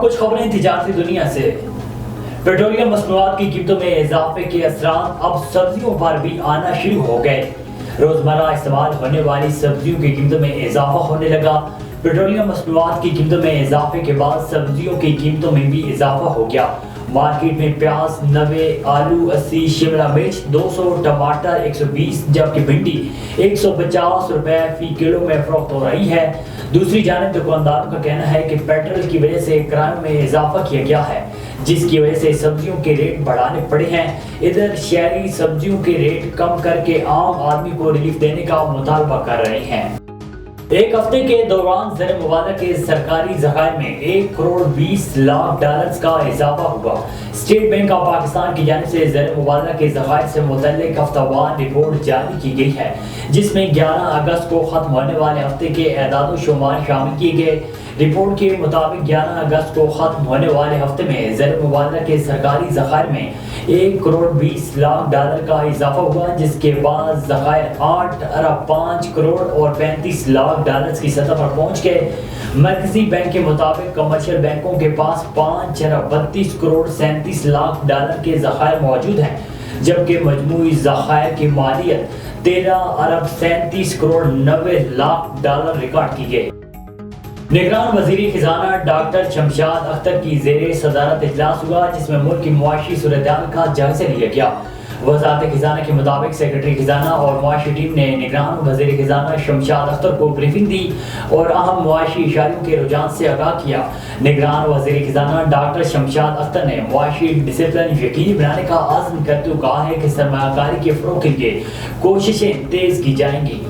کچھ خبریں تجارتی دنیا سے۔ پیٹرولیم مصنوعات کی قیمتوں میں اضافے کے اثرات اب سبزیوں پر بھی آنا شروع ہو گئے۔ روزمرہ استعمال ہونے والی سبزیوں کی قیمتوں میں اضافہ ہونے لگا۔ پیٹرولیم مصنوعات کی قیمتوں میں اضافے کے بعد سبزیوں کی قیمتوں میں بھی اضافہ ہو گیا۔ مارکیٹ میں پیاز 90، آلو 80، شملہ مرچ 200، ٹماٹر 120 جبکہ بھنڈی 150 روپے فی کلو میں فروخت ہو رہی ہے۔ دوسری جانب دکانداروں کا کہنا ہے کہ پیٹرول کی وجہ سے کرائم میں اضافہ کیا گیا ہے، جس کی وجہ سے سبزیوں کے ریٹ بڑھانے پڑے ہیں۔ ادھر شہری سبزیوں کے ریٹ کم کر کے عام آدمی کو ریلیف دینے کا مطالبہ کر رہے ہیں۔ ایک ہفتے کے دوران زیر مبادلہ کے سرکاری ذخائر میں 1 کروڑ 20 لاکھ ڈالرز کا اضافہ ہوا۔ اسٹیٹ بینک آف پاکستان کی جانب سے زیر مبادلہ کے ذخائر سے متعلق ہفتہ وار رپورٹ جاری کی گئی ہے، جس میں 11 اگست کو ختم ہونے والے ہفتے کے اعداد و شمار شامل کیے گئے۔ رپورٹ کے مطابق 11 اگست کو ختم ہونے والے ہفتے میں زیر مبادلہ کے سرکاری ذخائر میں 1 کروڑ 20 لاکھ ڈالر کا اضافہ ہوا، جس کے بعد ذخائر 8 ارب 5 کروڑ اور 35 لاکھ ڈالرز کی سطح پر پہنچ گئے۔ مرکزی بینک کے مطابق کمرشل بینکوں کے پاس 5 ارب 32 کروڑ 37 لاکھ ڈالر کے ذخائر موجود ہیں، جبکہ مجموعی ذخائر کی مالیت 13 ارب 37 کروڑ 90 لاکھ ڈالر ریکارڈ کی گئی۔ نگران وزیر خزانہ ڈاکٹر شمشاد اختر کی زیر صدارت اجلاس ہوا، جس میں ملک کی معاشی صورتحال کا جائزہ لیا گیا۔ وزارت خزانہ کے مطابق سیکرٹری خزانہ اور معاشی ٹیم نے نگران وزیر خزانہ شمشاد اختر کو بریفنگ دی اور اہم معاشی اشاریوں کے رجحان سے آگاہ کیا۔ نگران وزیر خزانہ ڈاکٹر شمشاد اختر نے معاشی ڈسپلن یقینی بنانے کا عزم کرتے ہوئے کہا ہے کہ سرمایہ کاری کے فروغ کے لیے کوششیں تیز کی جائیں گی۔